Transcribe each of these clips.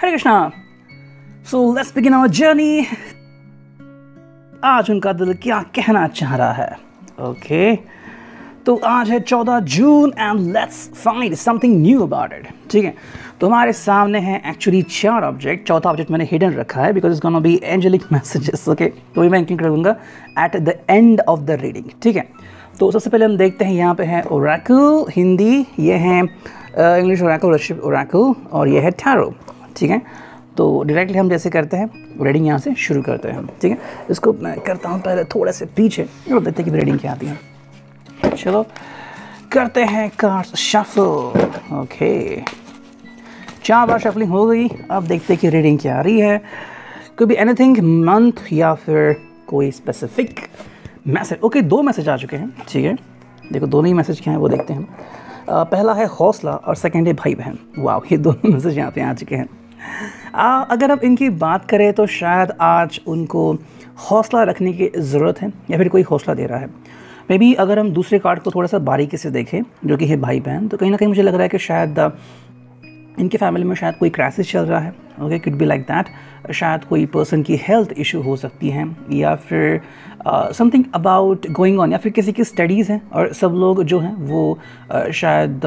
Hare Krishna. So let's begin our journey. आज उनका दिल क्या कहना चाह रहा है। ओके तो आज है 14 June and let's find something new about it. ठीक है, तो हमारे सामने है एक्चुअली 4 ऑब्जेक्ट। चौथा ऑब्जेक्ट मैंने हिडन रखा है because it's gonna be angelic messages. Okay, तो मैं इंक्लूड करूँगा at the end of the reading. ठीक है, तो सबसे पहले हम देखते हैं यहाँ पे है ओरेकल हिंदी, ये है इंग्लिश ओरेकल, रशियन ओरेकल, और ये है टैरो। ठीक है, तो डायरेक्टली हम जैसे करते हैं रीडिंग यहाँ से शुरू करते हैं हम। ठीक है, इसको मैं करता हूँ पहले थोड़ा से पीछे और देखते हैं कि रीडिंग क्या आती है। चलो करते हैं कार्ड्स शफल। ओके, 4 बार शफलिंग हो गई। अब देखते हैं कि रीडिंग क्या आ रही है। कोई भी एनीथिंग, मंथ या फिर कोई स्पेसिफिक मैसेज। ओके, 2 मैसेज आ चुके हैं। ठीक है, देखो दोनों ही मैसेज क्या हैं वो देखते हैं। पहला है हौसला और सेकंड है भाई बहन। वाह, ये दोनों मैसेज यहाँ पे आ चुके हैं। अगर अब इनकी बात करें तो शायद आज उनको हौसला रखने की ज़रूरत है या फिर कोई हौसला दे रहा है। मे बी अगर हम दूसरे कार्ड को थोड़ा सा बारीकी से देखें जो कि है भाई बहन, तो कहीं ना कहीं मुझे लग रहा है कि शायद इनके फैमिली में शायद कोई क्राइसिस चल रहा है। Okay, could be like that. शायद कोई पर्सन की हेल्थ इशू हो सकती है या फिर समथिंग अबाउट गोइंग ऑन, या फिर किसी की स्टडीज़ हैं और सब लोग जो हैं वो शायद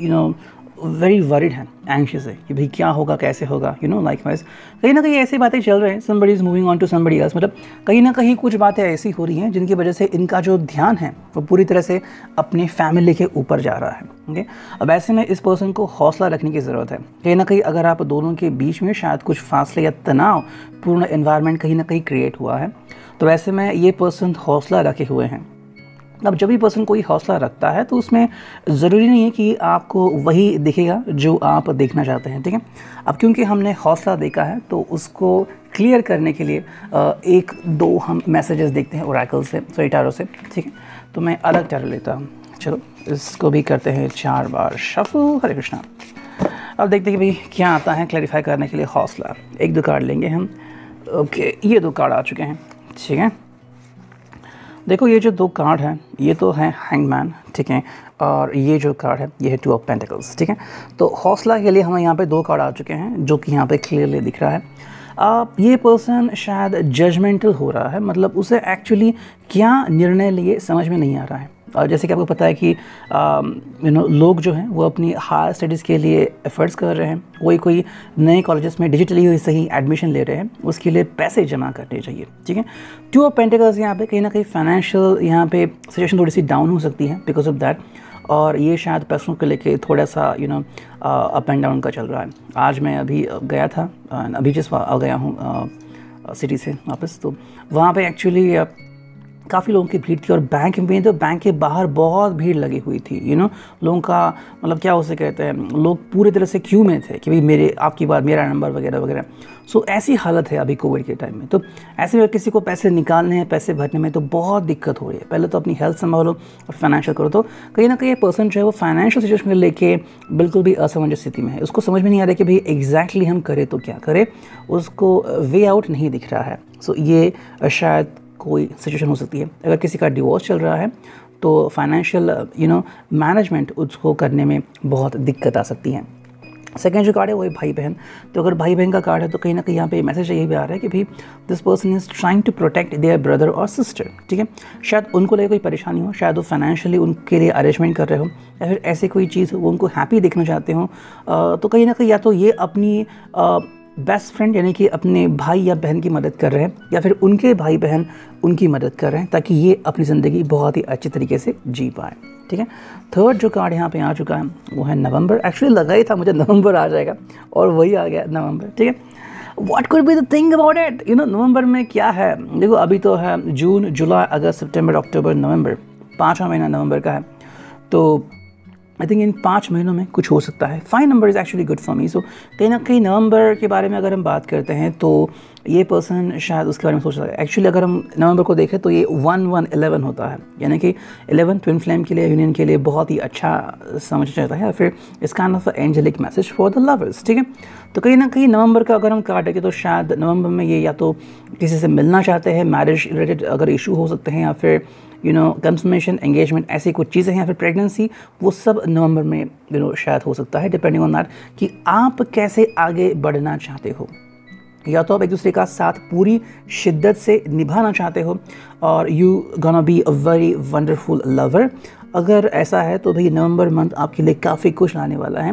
यू नो वेरी वरिड हैं, एंशियस है कि भाई क्या होगा, कैसे होगा, यू नो लाइक वाइज कहीं ना कहीं ऐसी बातें चल रही हैं। Somebody is moving on to somebody else, मतलब कहीं ना कहीं कुछ बातें ऐसी हो रही हैं जिनकी वजह से इनका जो ध्यान है वो पूरी तरह से अपनी फैमिली के ऊपर जा रहा है। ओके, अब ऐसे में इस पर्सन को हौसला रखने की ज़रूरत है। कहीं ना कहीं अगर आप दोनों के बीच में शायद कुछ फासले या तनाव पूर्ण एनवायरनमेंट कहीं ना कहीं क्रिएट हुआ है, तो ऐसे में ये पर्सन हौसला रखे हुए हैं। अब जब भी पर्सन कोई हौसला रखता है तो उसमें ज़रूरी नहीं है कि आपको वही दिखेगा जो आप देखना चाहते हैं। ठीक है, अब क्योंकि हमने हौसला देखा है तो उसको क्लियर करने के लिए 1-2 हम मैसेजेस देखते हैं ओरेकल से, सॉरी टैरो से। ठीक है, तो मैं अलग टैरो लेता हूँ। चलो इसको भी करते हैं 4 बार शफल। हरे कृष्णा। अब देखते हैं कि भाई क्या आता है क्लैरिफाई करने के लिए हौसला। 1-2 कार्ड लेंगे हम। ओके, ये 2 कार्ड आ चुके हैं। ठीक है, देखो ये जो 2 कार्ड हैं ये तो है हैंगमैन। ठीक है, और ये जो कार्ड है ये है 2 ऑफ पेंटिकल्स। ठीक है, तो हौसला के लिए हमें यहाँ पे 2 कार्ड आ चुके हैं जो कि यहाँ पे क्लियरली दिख रहा है। ये पर्सन शायद जजमेंटल हो रहा है, मतलब उसे एक्चुअली क्या निर्णय लिए समझ में नहीं आ रहा है। और जैसे कि आपको पता है कि लोग जो हैं वो अपनी हायर स्टडीज़ के लिए एफर्ट्स कर रहे हैं। कोई नए कॉलेजेस में डिजिटली ही सही एडमिशन ले रहे हैं, उसके लिए पैसे जमा करने चाहिए। ठीक है, 2 ऑफ पेंटिकल्स यहाँ पे कहीं ना कहीं फाइनेंशियल यहाँ पे सिचुएशन थोड़ी सी डाउन हो सकती है बिकॉज ऑफ दैट, और ये शायद पैसों को लेके थोड़ा सा अप एंड डाउन का चल रहा है। आज मैं अभी गया था, अभी जिस आ गया हूँ सिटी से वापस, तो वहाँ पे एक्चुअली काफ़ी लोगों की भीड़ थी और बैंक में तो बैंक के बाहर बहुत भीड़ लगी हुई थी। लोगों का मतलब क्या उसे कहते हैं, लोग पूरी तरह से क्यू में थे कि भाई मेरे आपकी बार मेरा नंबर वगैरह वगैरह। सो ऐसी हालत है अभी कोविड के टाइम में। तो ऐसे में किसी को पैसे निकालने हैं, पैसे भरने में तो बहुत दिक्कत हो रही है। पहले तो अपनी हेल्थ संभालो और फाइनेंशियल करो। तो कहीं ना कहीं पर्सन जो है वो फाइनेंशियल सिचुएशन को लेके बिल्कुल भी असमंजस स्थिति में है। उसको समझ में नहीं आ रहा कि भाई एग्जैक्टली हम करें तो क्या करें, उसको वे आउट नहीं दिख रहा है। सो ये शायद कोई सिचुएशन हो सकती है। अगर किसी का डिवोर्स चल रहा है तो फाइनेंशियल मैनेजमेंट उसको करने में बहुत दिक्कत आ सकती है। सेकेंड जो कार्ड है वो है भाई बहन। तो अगर भाई बहन का कार्ड है तो कहीं ना कहीं यहाँ पे मैसेज यही भी आ रहा है कि भाई this person is trying to protect their brother और सिस्टर। ठीक है, शायद उनको लेकर कोई परेशानी हो, शायद वो फाइनेंशियली उनके लिए अरेंजमेंट कर रहे हो या फिर ऐसे कोई चीज़ वो उनको हैप्पी देखना चाहते हो। तो कहीं ना कहीं या तो ये अपनी बेस्ट फ्रेंड यानी कि अपने भाई या बहन की मदद कर रहे हैं या फिर उनके भाई बहन उनकी मदद कर रहे हैं ताकि ये अपनी ज़िंदगी बहुत ही अच्छे तरीके से जी पाए। ठीक है, थर्ड जो कार्ड यहाँ पे आ चुका है वो है नवंबर। एक्चुअली लगा ही था मुझे नवंबर आ जाएगा और वही आ गया नवंबर। ठीक है, what could be the thing about it, you know, नवंबर में क्या है? देखो अभी तो है जून, जुलाई, अगस्त, सितंबर, अक्टूबर, नवंबर, 5वां महीना नवंबर का है। तो आई थिंक इन 5 महीनों में कुछ हो सकता है। 5 number is actually good for me. So कहीं ना कहीं नवंबर के बारे में अगर हम बात करते हैं तो ये पर्सन शायद उसके बारे में सोच रहा है। एक्चुअली अगर हम नवंबर को देखें तो ये 1-1-11 होता है, यानी कि 11 ट्विन फ्लेम के लिए, यूनियन के लिए बहुत ही अच्छा समझ जाता है, या फिर इस kind of angelic message for the lovers, ठीक है। तो कहीं ना कहीं नवंबर का अगर हम काटेंगे तो शायद नवंबर में ये या तो किसी से मिलना चाहते हैं, मैरिज रिलेटेड अगर इशू हो सकते हैं, या फिर यू नो कंफर्मेशन, एंगेजमेंट, ऐसी कुछ चीज़ें हैं, या फिर प्रेगनेंसी, वो सब नवंबर में यू नो शायद हो सकता है, डिपेंडिंग ऑन दैट कि आप कैसे आगे बढ़ना चाहते हो। या तो आप एक दूसरे का साथ पूरी शिद्दत से निभाना चाहते हो और you gonna be a very wonderful lover. अगर ऐसा है तो भाई नवंबर मंथ आपके लिए काफ़ी खुश आने वाला है,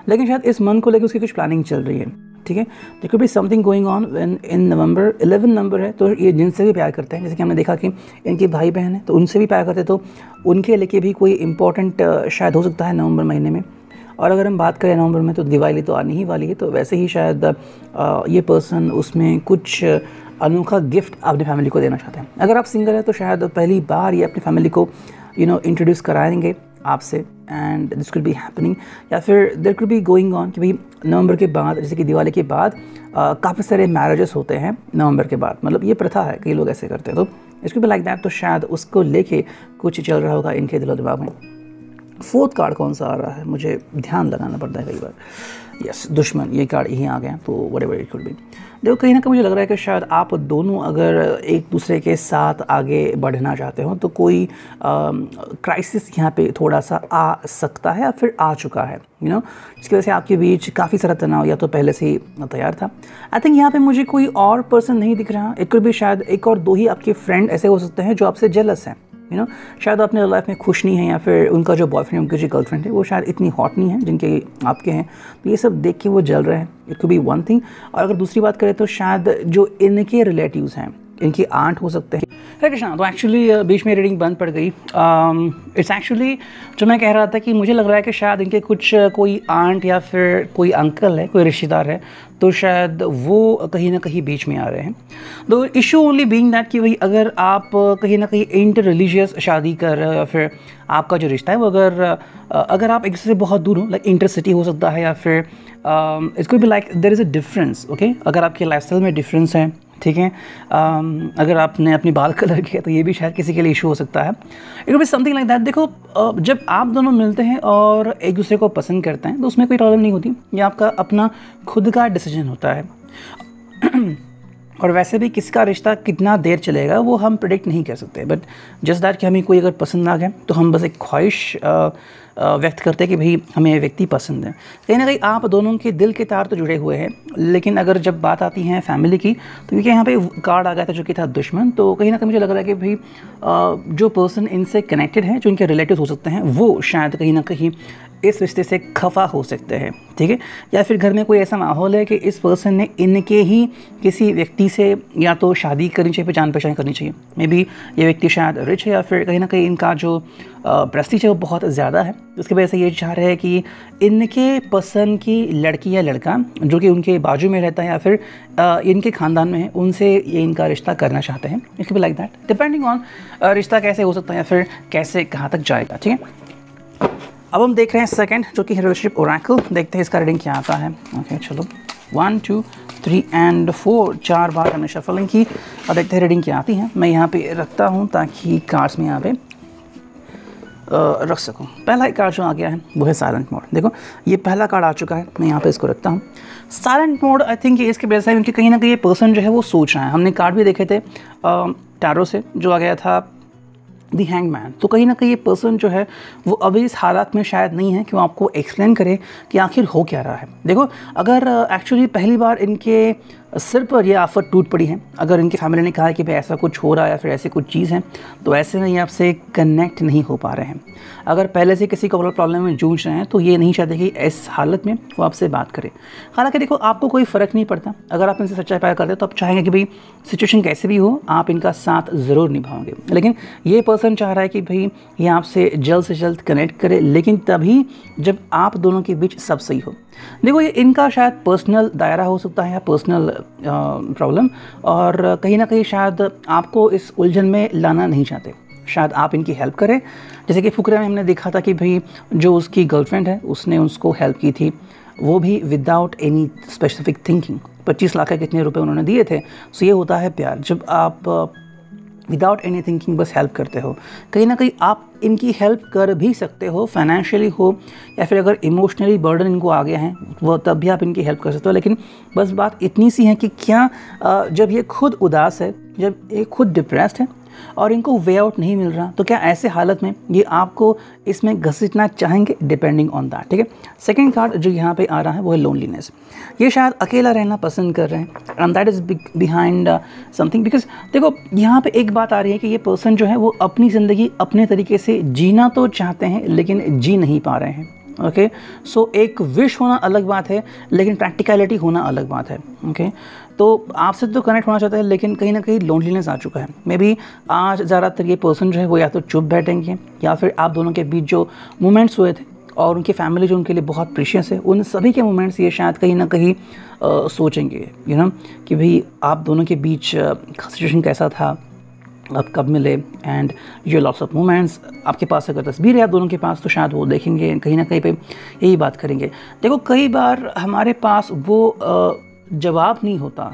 लेकिन शायद इस मंथ को लेकर उसकी कुछ प्लानिंग चल रही है, ठीक है। There could be something going on in November. 11 number है तो ये जिनसे भी प्यार करते हैं, जैसे कि हमने देखा कि इनके भाई बहन हैं तो उनसे भी प्यार करते हैं, तो उनके लेके भी कोई इंपॉर्टेंट शायद हो सकता है नवंबर महीने में। और अगर हम बात करें नवंबर में तो दिवाली तो आनी ही वाली है, तो वैसे ही शायद ये पर्सन उसमें कुछ अनोखा गिफ्ट अपनी फैमिली को देना चाहते हैं। अगर आप सिंगल है तो शायद पहली बार ये अपनी फैमिली को यू नो इंट्रोड्यूस कराएंगे आपसे, and this could be happening. या फिर there could be going on कि भाई नवंबर के बाद, जैसे कि दिवाली के बाद काफ़ी सारे मैरिजेस होते हैं नवंबर के बाद, मतलब ये प्रथा है, कई लोग ऐसे करते हैं, तो इसको भी लाइक दैट। तो शायद उसको लेके कुछ चल रहा होगा इनके दिलो दिमाग में। 4th कार्ड कौन सा आ रहा है, मुझे ध्यान लगाना पड़ता है कई बार। यस, दुश्मन, ये कार्ड यहीं आ गया, तो व्हाटएवर इट कुड बी। देखो कहीं ना कहीं मुझे लग रहा है कि शायद आप दोनों अगर एक दूसरे के साथ आगे बढ़ना चाहते हो तो कोई क्राइसिस यहाँ पे थोड़ा सा आ सकता है या फिर आ चुका है, यू नो, जिसकी वजह से आपके बीच काफ़ी सारा तनाव या तो पहले से ही तैयार था। आई थिंक यहाँ पे मुझे कोई और पर्सन नहीं दिख रहा। एक भी शायद एक और 2 ही आपके फ्रेंड ऐसे हो सकते हैं जो आपसे जेलस हैं, यू नो, शायद अपने लाइफ में खुश नहीं है, या फिर उनका जो बॉयफ्रेंड, उनकी जो गर्लफ्रेंड है वो शायद इतनी हॉट नहीं है जिनके आपके हैं, तो ये सब देख के वो जल रहे हैं। It could be one thing. और अगर दूसरी बात करें तो शायद जो इनके रिलेटिव्स हैं, इनकी आंट हो सकते हैं। हरे कृष्णा। तो एक्चुअली बीच में रीडिंग बंद पड़ गई। इट्स एक्चुअली जो मैं कह रहा था कि मुझे लग रहा है कि शायद इनके कुछ कोई आंट या फिर कोई अंकल है, कोई रिश्तेदार है, तो शायद वो कहीं ना कहीं बीच में आ रहे हैं। तो इशू ओनली बीइंग दैट कि भाई अगर आप कहीं ना कहीं इंटर रिलीजियस शादी कर रहे हो, या फिर आपका जो रिश्ता है वो अगर आप एक दूसरे से बहुत दूर हो, लाइक इंटर सिटी हो सकता है, या फिर it's could be like there is a difference, okay. अगर आपके लाइफस्टाइल में डिफरेंस है, ठीक है, अगर आपने अपनी बाल कलर किया तो ये भी शायद किसी के लिए इशू हो सकता है। It will be something like that. देखो जब आप दोनों मिलते हैं और एक दूसरे को पसंद करते हैं तो उसमें कोई प्रॉब्लम नहीं होती, ये आपका अपना खुद का डिसीजन होता है। और वैसे भी किसका रिश्ता कितना देर चलेगा वो हम प्रेडिक्ट नहीं कर सकते, बट जस्ट दैट कि हमें कोई अगर पसंद आ गया तो हम बस एक ख्वाहिश व्यक्त करते हैं कि भाई हमें ये व्यक्ति पसंद है। कहीं ना कहीं आप दोनों के दिल के तार तो जुड़े हुए हैं, लेकिन अगर जब बात आती है फैमिली की तो क्योंकि यहाँ पे कार्ड आ गया था जो कि था दुश्मन, तो कहीं ना कहीं मुझे लग रहा है कि भाई जो पर्सन इनसे कनेक्टेड है, जो इनके रिलेटिव हो सकते हैं, वो शायद कहीं ना कहीं इस रिश्ते से खफा हो सकते हैं, ठीक है। या फिर घर में कोई ऐसा माहौल है कि इस पर्सन ने इनके ही किसी व्यक्ति से या तो शादी करनी चाहिए, जान पहचान करनी चाहिए। मे बी ये व्यक्ति शायद रिच है, या फिर कहीं ना कहीं इनका जो प्रेस्टीज है वो बहुत ज़्यादा है, उसकी वजह से ये चाह रहे हैं कि इनके पसंद की लड़की या लड़का जो कि उनके बाजू में रहता है या फिर इनके ख़ानदान में है, उनसे ये इनका रिश्ता करना चाहते हैं। It can be like that, depending on रिश्ता कैसे हो सकता है या फिर कैसे कहाँ तक जाएगा, ठीक है। अब हम देख रहे हैं सेकंड, जो कि रिलेशनशिप ओरेकल। देखते हैं इसका रीडिंग क्या आता है। ओके चलो, 1 2 3 एंड 4, 4 बार हमने शफलिंग की। अब देखते हैं रीडिंग क्या आती है। मैं यहाँ पे रखता हूँ ताकि कार्ड्स में यहाँ पे रख सकूँ। पहला कार्ड जो आ गया है वो है साइलेंट मोड। देखो ये पहला कार्ड आ चुका है, मैं यहाँ पे इसको रखता हूँ। साइलेंट मोड आई थिंक इसके वजह से उनकी कहीं ना कहीं ये पर्सन जो है वो सोच रहा है। हमने कार्ड भी देखे थे टैरो से, जो आ गया था दी हैंगमैन। तो कहीं ना कहीं ये पर्सन जो है वो अभी इस हालात में शायद नहीं है कि वो आपको एक्सप्लेन करे कि आखिर हो क्या रहा है। देखो अगर एक्चुअली पहली बार इनके सिर पर यह आफत टूट पड़ी है, अगर इनकी फैमिली ने कहा है कि भाई ऐसा कुछ हो रहा है या फिर ऐसी कुछ चीज़ है, तो ऐसे में ये आपसे कनेक्ट नहीं हो पा रहे हैं। अगर पहले से किसी को प्रॉब्लम में जूझ रहे हैं तो ये नहीं चाहते कि इस हालत में वो आपसे बात करे। हालांकि देखो आपको कोई फ़र्क नहीं पड़ता, अगर आप इनसे सच्चाई प्यार करते हो तो आप चाहेंगे कि भाई सिचुएशन कैसे भी हो आप इनका साथ ज़रूर निभाओगे। लेकिन ये पर्सन चाह रहा है कि भाई ये आपसे जल्द से जल्द कनेक्ट करे, लेकिन तभी जब आप दोनों के बीच सब सही हो। देखो ये इनका शायद पर्सनल दायरा हो सकता है या पर्सनल प्रॉब्लम, और कहीं ना कहीं शायद आपको इस उलझन में लाना नहीं चाहते। शायद आप इनकी हेल्प करें। जैसे कि फुकरे में हमने देखा था कि भाई जो उसकी गर्लफ्रेंड है उसने उसको हेल्प की थी, वो भी without any specific thinking. 25 lakh के कितने रुपए उन्होंने दिए थे। सो ये होता है प्यार, जब आप विदाउट एनी थिंकिंग बस हेल्प करते हो। कहीं ना कहीं आप इनकी हेल्प कर भी सकते हो, फाइनेंशियली हो या फिर अगर इमोशनली बर्डन इनको आ गया है वो तब भी आप इनकी हेल्प कर सकते हो। लेकिन बस बात इतनी सी है कि क्या जब ये खुद उदास है, जब ये खुद डिप्रेस्ड है और इनको वे आउट नहीं मिल रहा, तो क्या ऐसे हालत में ये आपको इसमें घसीटना चाहेंगे, डिपेंडिंग ऑन दैट। ठीक है, सेकंड कार्ड जो यहाँ पे आ रहा है वो है लोनलीनेस। ये शायद अकेला रहना पसंद कर रहे हैं and that is behind something. Because देखो यहाँ पे एक बात आ रही है कि ये पर्सन जो है वो अपनी ज़िंदगी अपने तरीके से जीना तो चाहते हैं लेकिन जी नहीं पा रहे हैं। ओके, सो एक विश होना अलग बात है लेकिन प्रैक्टिकलिटी होना अलग बात है। ओके, तो आपसे तो कनेक्ट होना चाहता है लेकिन कहीं ना कहीं लोनलीनेस आ चुका है। मे बी आज ज़्यादातर ये पर्सन जो है वो या तो चुप बैठेंगे या फिर आप दोनों के बीच जो मोमेंट्स हुए थे और उनकी फैमिली जो उनके लिए बहुत प्रीशियस है, उन सभी के मोमेंट्स ये शायद कहीं ना कहीं सोचेंगे कि भाई आप दोनों के बीच सिचुएशन कैसा था, आप कब मिले, एंड ये लॉट्स ऑफ मोमेंट्स। आपके पास अगर तस्वीर है आप दोनों के पास तो शायद वो देखेंगे, कहीं ना कहीं पे यही बात करेंगे। देखो कई बार हमारे पास वो जवाब नहीं होता,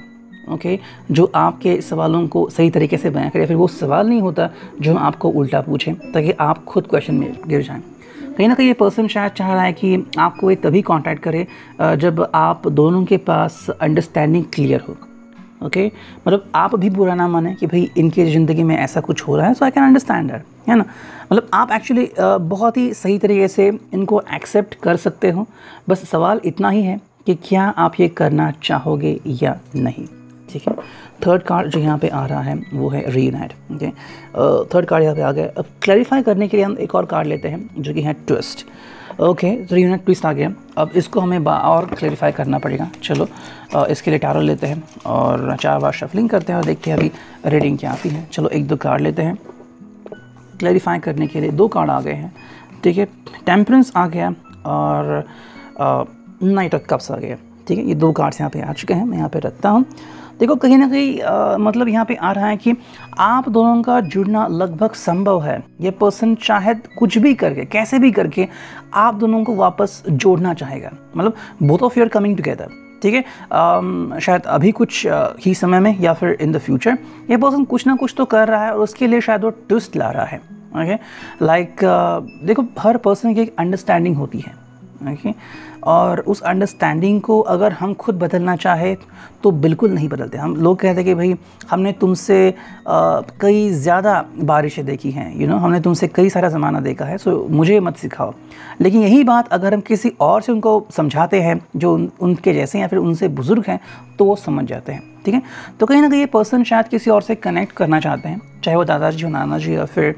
ओके, जो आपके सवालों को सही तरीके से बयां करे, या फिर वो सवाल नहीं होता जो हम आपको उल्टा पूछें ताकि आप खुद क्वेश्चन में गिर जाएं। कहीं ना कहीं ये पर्सन शायद चाह रहा है कि आपको ये तभी कांटेक्ट करे जब आप दोनों के पास अंडरस्टैंडिंग क्लियर हो। ओके, मतलब आप भी बुरा ना माने कि भाई इनकी ज़िंदगी में ऐसा कुछ हो रहा है, सो आई कैन अंडरस्टैंड दैट, है ना। मतलब आप एक्चुअली बहुत ही सही तरीके से इनको एक्सेप्ट कर सकते हो। बस सवाल इतना ही है कि क्या आप ये करना चाहोगे या नहीं। ठीक है, थर्ड कार्ड जो यहाँ पे आ रहा है वो है रीयूनाइट। ओके, थर्ड कार्ड यहाँ पे आ गया। अब क्लैरिफाई करने के लिए हम एक और कार्ड लेते हैं जो कि है ट्विस्ट। ओके, तो रीयूनाइट ट्विस्ट आ गया। अब इसको हमें और क्लैरिफाई करना पड़ेगा। चलो इसके लिए टैरो लेते हैं और 4 बार शफलिंग करते हैं और देखते हैं अभी रीडिंग क्या आती है। चलो 1-2 कार्ड लेते हैं क्लैरिफाई करने के लिए। 2 कार्ड आ गए हैं। ठीक है, टेम्परेंस आ गया और नाइट ऑफ कप्स आ गया। ठीक है, ये 2 कार्ड्स यहाँ पे आ चुके हैं, मैं यहाँ पे रखता हूँ। देखो कहीं ना कहीं मतलब यहाँ पे आ रहा है कि आप दोनों का जुड़ना लगभग संभव है। ये पर्सन शायद कुछ भी करके, कैसे भी करके आप दोनों को वापस जोड़ना चाहेगा। मतलब both of you are coming together. ठीक है, शायद अभी कुछ ही समय में या फिर इन द फ्यूचर ये पर्सन कुछ ना कुछ तो कर रहा है और उसके लिए शायद वो ट्विस्ट ला रहा है। ओके, लाइक देखो हर पर्सन की एक अंडरस्टैंडिंग होती है। ओके, और उस अंडरस्टैंडिंग को अगर हम खुद बदलना चाहे तो बिल्कुल नहीं बदलते। हम लोग कहते हैं कि भाई हमने तुमसे कई ज़्यादा बारिशें देखी हैं, हमने तुमसे कई सारा ज़माना देखा है, सो मुझे मत सिखाओ। लेकिन यही बात अगर हम किसी और से उनको समझाते हैं जो उनके जैसे हैं या फिर उनसे बुज़ुर्ग हैं तो वो समझ जाते हैं। ठीक है, तो कहीं ना कहीं ये पर्सन शायद किसी और से कनेक्ट करना चाहते हैं, चाहे वो दादाजी हो, नाना जी, या फिर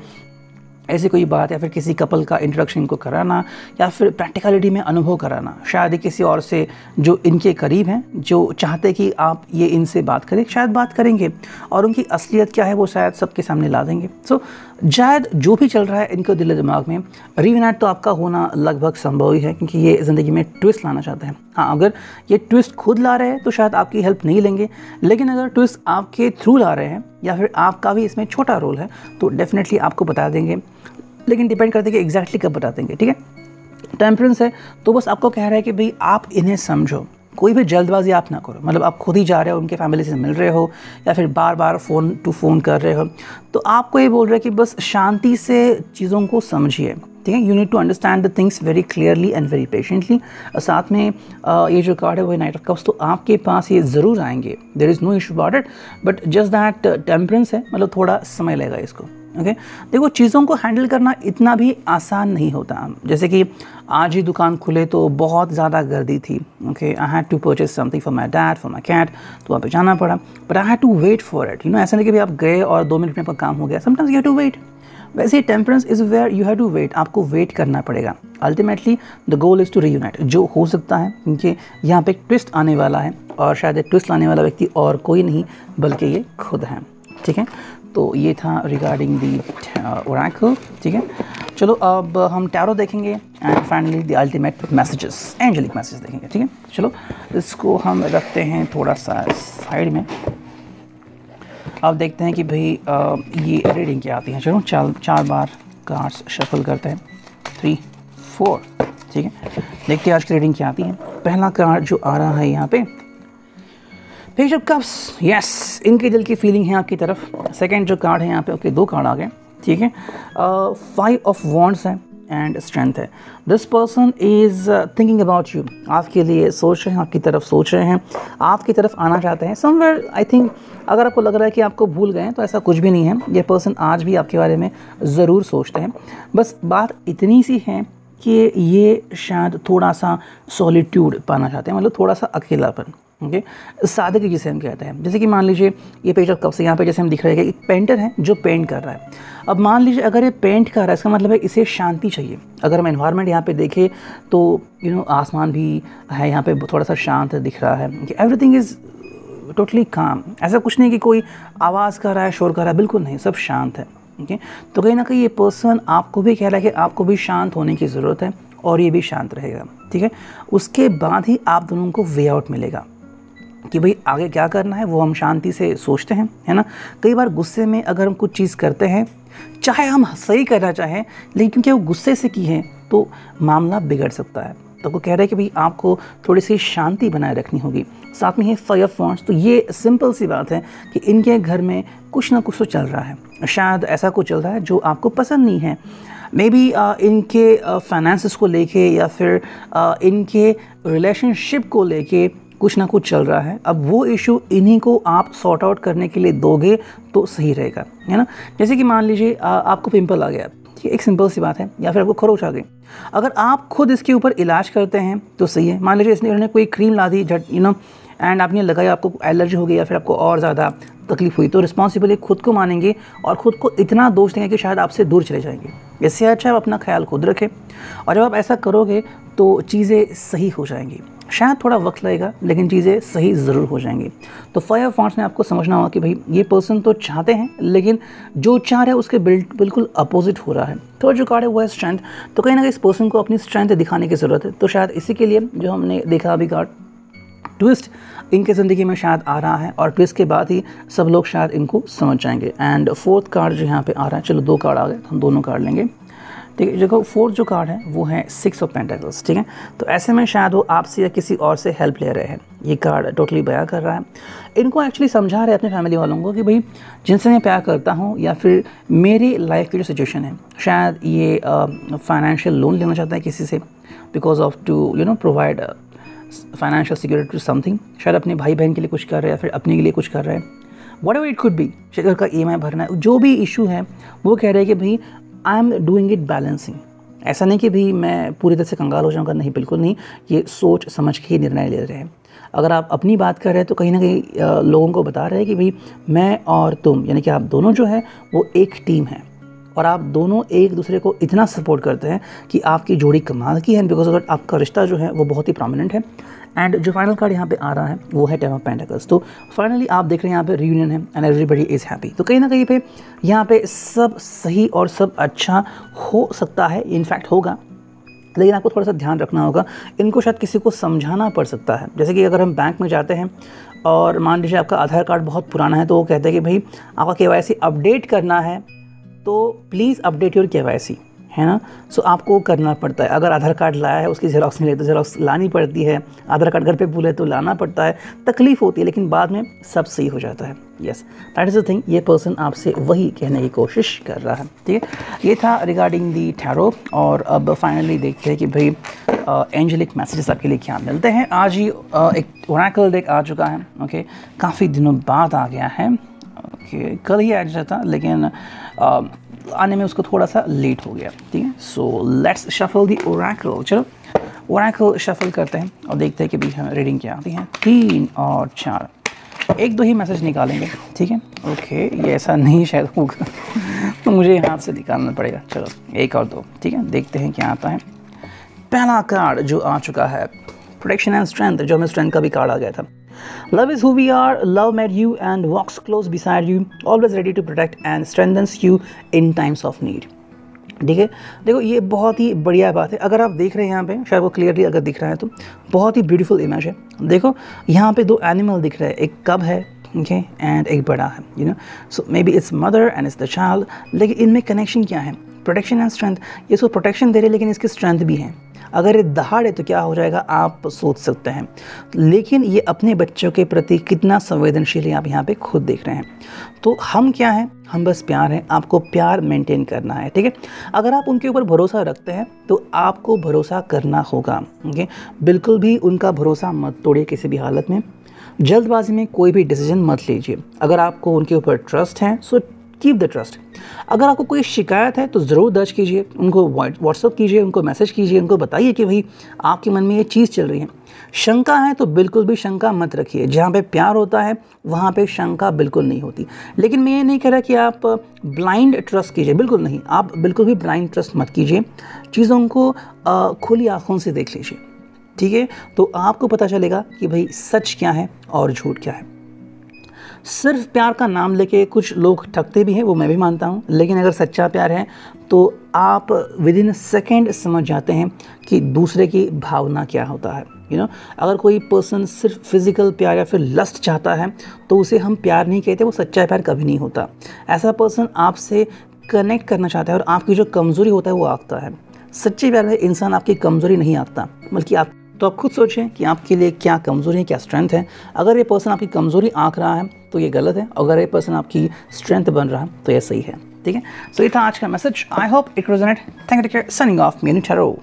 ऐसी कोई बात, या फिर किसी कपल का इंट्रोडक्शन इनको कराना, या फिर प्रैक्टिकलिटी में अनुभव कराना। शायद किसी और से जो इनके करीब हैं, जो चाहते कि आप ये इनसे बात करें, शायद बात करेंगे और उनकी असलियत क्या है वो शायद सबके सामने ला देंगे। सो शायद जो भी चल रहा है इनके दिल दिमाग में, रीयूनाइट तो आपका होना लगभग संभव ही है क्योंकि ये ज़िंदगी में ट्विस्ट लाना चाहते हैं। हाँ, अगर ये ट्विस्ट खुद ला रहे हैं तो शायद आपकी हेल्प नहीं लेंगे, लेकिन अगर ट्विस्ट आपके थ्रू ला रहे हैं या फिर आपका भी इसमें छोटा रोल है तो डेफिनेटली आपको बता देंगे, लेकिन डिपेंड करते हैं कि एग्जैक्टली कब बता देंगे। ठीक है, टेम्परेंस है तो बस आपको कह रहा है कि भाई आप इन्हें समझो, कोई भी जल्दबाजी आप ना करो। मतलब आप खुद ही जा रहे हो, उनके फैमिली से मिल रहे हो या फिर बार बार फ़ोन टू फ़ोन कर रहे हो, तो आपको ये बोल रहे हैं कि बस शांति से चीज़ों को समझिए। ठीक है, you need to understand the things very clearly and very patiently. साथ में ये जो कार्ड है वो नाइट ऑफ कप्स, तो आपके पास ये ज़रूर आएंगे, there is no issue about it, but just that temperance है, मतलब थोड़ा समय लगेगा इसको। ओके, देखो चीज़ों को हैंडल करना इतना भी आसान नहीं होता। जैसे कि आज ही दुकान खुले तो बहुत ज़्यादा गर्दी थी। Okay, I had to purchase something for my dad, for my cat, तो वहाँ पे जाना पड़ा, but I had to wait for it. ऐसा नहीं कि भाई आप गए और 2 मिनट में आपका काम हो गया। Sometimes you have to wait. वैसे ही temperance is where you have to wait, आपको वेट करना पड़ेगा। Ultimately the goal is to reunite, जो हो सकता है क्योंकि यहाँ पे एक ट्विस्ट आने वाला है और शायद एक ट्विस्ट लाने वाला व्यक्ति और कोई नहीं बल्कि ये खुद है। ठीक है, तो ये था रिगार्डिंग दी ओरेकल, ठीक है। चलो अब हम टैरो देखेंगे and finally the ultimate messages, angelic message देखेंगे, ठीक है। चलो इसको हम रखते हैं थोड़ा सा साइड में। अब देखते हैं कि भाई ये रीडिंग क्या आती है। चलो चार बार कार्ड्स शफल करते हैं, 3 4, ठीक है। देखते हैं आज की रीडिंग क्या आती है। पहला कार्ड जो आ रहा है यहाँ पे, पेज ऑफ कप्स, यस, इनके दिल की फीलिंग है आपकी तरफ। सेकंड जो कार्ड है यहाँ पे, ओके 2 कार्ड आ गए, ठीक है। 5 ऑफ वॉन्ड्स है एंड स्ट्रेंथ है। This person is thinking about you, आपके लिए सोच रहे हैं, आपकी तरफ सोच रहे हैं, आपकी तरफ आना चाहते हैं समवेयर। आई थिंक अगर आपको लग रहा है कि आपको भूल गए हैं तो ऐसा कुछ भी नहीं है, ये पर्सन आज भी आपके बारे में ज़रूर सोचते हैं। बस बात इतनी सी है कि ये शायद थोड़ा सा सॉलिट्यूड पाना चाहते हैं, मतलब थोड़ा सा अकेलापन, ओके, सादगी जिसे हम कहते हैं। जैसे कि मान लीजिए ये पेज ऑफ कप्स यहाँ पे जैसे हम दिख रहे हैं कि एक पेंटर है जो पेंट कर रहा है। अब मान लीजिए अगर ये पेंट कर रहा है, इसका मतलब है इसे शांति चाहिए। अगर हम एनवायरनमेंट यहाँ पे देखें तो आसमान भी है यहाँ पे थोड़ा सा शांत दिख रहा है, एवरीथिंग इज़ टोटली काम। ऐसा कुछ नहीं कि कोई आवाज़ कर रहा है, शोर कर रहा है, बिल्कुल नहीं, सब शांत है, ठीक है। तो कहीं ना कहीं ये पर्सन आपको भी कह रहा है कि आपको भी शांत होने की ज़रूरत है और ये भी शांत रहेगा, ठीक है। उसके बाद ही आप दोनों को वे आउट मिलेगा कि भाई आगे क्या करना है, वो हम शांति से सोचते हैं, है ना। कई बार गुस्से में अगर हम कुछ चीज़ करते हैं, चाहे हम सही करना चाहें, लेकिन क्योंकि वो गुस्से से की है तो मामला बिगड़ सकता है। तो वो कह रहे हैं कि भाई आपको थोड़ी सी शांति बनाए रखनी होगी। साथ में है 5 ऑफ वॉन्ड्स, तो ये सिंपल सी बात है कि इनके घर में कुछ ना कुछ तो चल रहा है, शायद ऐसा कुछ चल रहा है जो आपको पसंद नहीं है। मे बी इनके फाइनेंसेस को लेके या फिर इनके रिलेशनशिप को लेके कुछ ना कुछ चल रहा है। अब वो इशू इन्हीं को आप सॉर्ट आउट करने के लिए दोगे तो सही रहेगा, है ना। जैसे कि मान लीजिए आपको पिंपल आ गया, ठीक है, एक सिंपल सी बात है, या फिर आपको खरोच आ गई। अगर आप खुद इसके ऊपर इलाज करते हैं तो सही है। मान लीजिए इन्होंने कोई क्रीम ला दी एंड आपने लगाया, आपको एलर्जी हो गई या फिर आपको और ज़्यादा तकलीफ हुई, तो रिस्पॉन्सिबली खुद को मानेंगे और ख़ुद को इतना दोष देंगे कि शायद आपसे दूर चले जाएंगे। इससे अच्छा आप अपना ख्याल खुद रखें, और जब आप ऐसा करोगे तो चीज़ें सही हो जाएंगी। शायद थोड़ा वक्त लगेगा लेकिन चीज़ें सही ज़रूर हो जाएंगी। तो 5 ऑफ वॉन्ड्स में आपको समझना होगा कि भाई ये पर्सन तो चाहते हैं लेकिन जो चाह रहे हैं उसके बिल्कुल अपोजिट हो रहा है। थर्ड जो कार्ड है वो है स्ट्रेंथ, तो कहीं ना कहीं इस पर्सन को अपनी स्ट्रेंथ दिखाने की ज़रूरत है। तो शायद इसी के लिए जो हमने देखा अभी कार्ड ट्विस्ट इनके ज़िंदगी में शायद आ रहा है, और ट्विस्ट के बाद ही सब लोग शायद इनको समझ जाएंगे। एंड फोर्थ कार्ड जो यहाँ पे आ रहा है, चलो 2 कार्ड आ गए, हम दोनों कार्ड लेंगे, ठीक है। देखो फोर्थ जो कार्ड है वो है 6 ऑफ पेंटिकल्स, ठीक है। तो ऐसे में शायद वो आपसे या किसी और से हेल्प ले रहे हैं। ये कार्ड टोटली बयां कर रहा है, इनको एक्चुअली समझा रहे हैं अपने फैमिली वालों को कि भाई जिनसे मैं प्यार करता हूँ या फिर मेरी लाइफ की जो सिचुएशन है, शायद ये फाइनेंशियल लोन लेना चाहता है किसी से because of to provide financial security to something. शायद अपने भाई बहन के लिए कुछ कर रहे हैं या फिर अपने के लिए कुछ कर रहे हैं, व्हाटएवर इट कुड बी। शायद घर का EMI भरना है, जो भी इशू है वो कह रहे हैं कि भाई I am doing it balancing. ऐसा नहीं कि भाई मैं पूरी तरह से कंगाल हो जाऊँगा, नहीं, बिल्कुल नहीं। ये सोच समझ के ही निर्णय ले रहे हैं। अगर आप अपनी बात कर रहे हैं तो कहीं ना कहीं लोगों को बता रहे हैं कि भाई मैं और तुम, यानी कि आप दोनों जो है वो एक टीम है, और आप दोनों एक दूसरे को इतना सपोर्ट करते हैं कि आपकी जोड़ी कमाल की है, बिकॉज अगर आपका रिश्ता जो है वो बहुत ही प्रोमिनेंट है। एंड जो फाइनल कार्ड यहाँ पे आ रहा है वो है 10 ऑफ पेंटिकल्स। तो फाइनली आप देख रहे हैं यहाँ पे रियूनियन है एंड एवरीबडी इज़ हैप्पी। तो कहीं ना कहीं पे यहाँ पे सब सही और सब अच्छा हो सकता है, इनफैक्ट होगा, लेकिन आपको थोड़ा सा ध्यान रखना होगा। इनको शायद किसी को समझाना पड़ सकता है। जैसे कि अगर हम बैंक में जाते हैं और मान लीजिए आपका आधार कार्ड बहुत पुराना है, तो वो कहते हैं कि भाई आपका KYC अपडेट करना है, तो प्लीज़ अपडेट योर KYC, है ना। सो आपको करना पड़ता है। अगर आधार कार्ड लाया है उसकी ज़ेरॉक्स नहीं ले तो ज़ेरॉक्स लानी पड़ती है, आधार कार्ड घर पे भूले तो लाना पड़ता है, तकलीफ़ होती है, लेकिन बाद में सब सही हो जाता है। Yes, that is the thing. ये पर्सन आपसे वही कहने की कोशिश कर रहा है, ठीक है। ये था रिगार्डिंग दी टैरो, और अब फाइनली देखते हैं कि भाई एंजेलिक मैसेजेस आपके लिए क्या मिलते हैं। आज ही एक ओरेकल डेक आ चुका है, ओके, काफ़ी दिनों बाद आ गया है, ओके, कल ही आ जाता लेकिन आने में उसको थोड़ा सा लेट हो गया, ठीक है। So let's shuffle the Oracle. चलो ओरेकल शफल करते हैं और देखते हैं कि भाई हमें रीडिंग क्या आती है। 3 और 4, 1-2 ही मैसेज निकालेंगे, ठीक है। ओके, ये ऐसा नहीं शायद होगा तो मुझे हाथ से निकालना पड़ेगा। चलो 1 और 2, ठीक है, देखते हैं क्या आता है। पहला कार्ड जो आ चुका है प्रोटेक्शन एंड स्ट्रेंथ, जो हमें स्ट्रेंथ का भी कार्ड आ गया था। Love is who we are, love made you and walks close beside you, always ready to protect and strengthens you in times of need. ठीक है, देखो ये बहुत ही बढ़िया बात है। अगर आप देख रहे हैं यहाँ पे, शायद वो क्लियरली अगर दिख रहा है तो बहुत ही ब्यूटीफुल इमेज है। देखो यहाँ पे दो एनिमल दिख रहे हैं, एक कब है, ओके, एंड एक बड़ा है, you know, so may be it's mother and it's the child. लेकिन इनमें कनेक्शन क्या है? Protection and strength. ये इसको प्रोटेक्शन दे रहे हैं लेकिन इसकी स्ट्रेंथ भी है। अगर ये दहाड़े तो क्या हो जाएगा आप सोच सकते हैं। लेकिन ये अपने बच्चों के प्रति कितना संवेदनशील है आप यहाँ पे खुद देख रहे हैं। तो हम क्या हैं? हम बस प्यार हैं। आपको प्यार मेंटेन करना है, ठीक है। अगर आप उनके ऊपर भरोसा रखते हैं तो आपको भरोसा करना होगा, ओके। बिल्कुल भी उनका भरोसा मत तोड़िए किसी भी हालत में। जल्दबाजी में कोई भी डिसीजन मत लीजिए। अगर आपको उनके ऊपर ट्रस्ट है सो कीप द ट्रस्ट। अगर आपको कोई शिकायत है तो ज़रूर दर्ज कीजिए, उनको व्हाट्सअप कीजिए, उनको मैसेज कीजिए, उनको बताइए कि भाई आपके मन में ये चीज़ चल रही है। शंका है तो बिल्कुल भी शंका मत रखिए। जहाँ पे प्यार होता है वहाँ पे शंका बिल्कुल नहीं होती। लेकिन मैं ये नहीं कह रहा कि आप ब्लाइंड ट्रस्ट कीजिए, बिल्कुल नहीं। आप बिल्कुल भी ब्लाइंड ट्रस्ट मत कीजिए। चीज़ों को खुली आँखों से देख लीजिए, ठीक है। तो आपको पता चलेगा कि भाई सच क्या है और झूठ क्या है। सिर्फ प्यार का नाम लेके कुछ लोग ठगते भी हैं, वो मैं भी मानता हूँ। लेकिन अगर सच्चा प्यार है तो आप विद इन सेकेंड समझ जाते हैं कि दूसरे की भावना क्या होता है, यू नो। अगर कोई पर्सन सिर्फ फिजिकल प्यार या फिर लस्ट चाहता है तो उसे हम प्यार नहीं कहते, वो सच्चा प्यार कभी नहीं होता। ऐसा पर्सन आपसे कनेक्ट करना चाहता है और आपकी जो कमज़ोरी होता है वो आंकता है। सच्चे प्यार में इंसान आपकी कमज़ोरी नहीं आंकता, बल्कि आप तो आप खुद सोचें कि आपके लिए क्या कमज़ोरी है, क्या स्ट्रेंथ है। अगर ये पर्सन आपकी कमज़ोरी आंक रहा है तो ये गलत है, अगर ये पर्सन आपकी स्ट्रेंथ बन रहा है तो ये सही है, ठीक है। सो ये था आज का message. I hope it resonate. Thank you, take care, signing off, me tarot.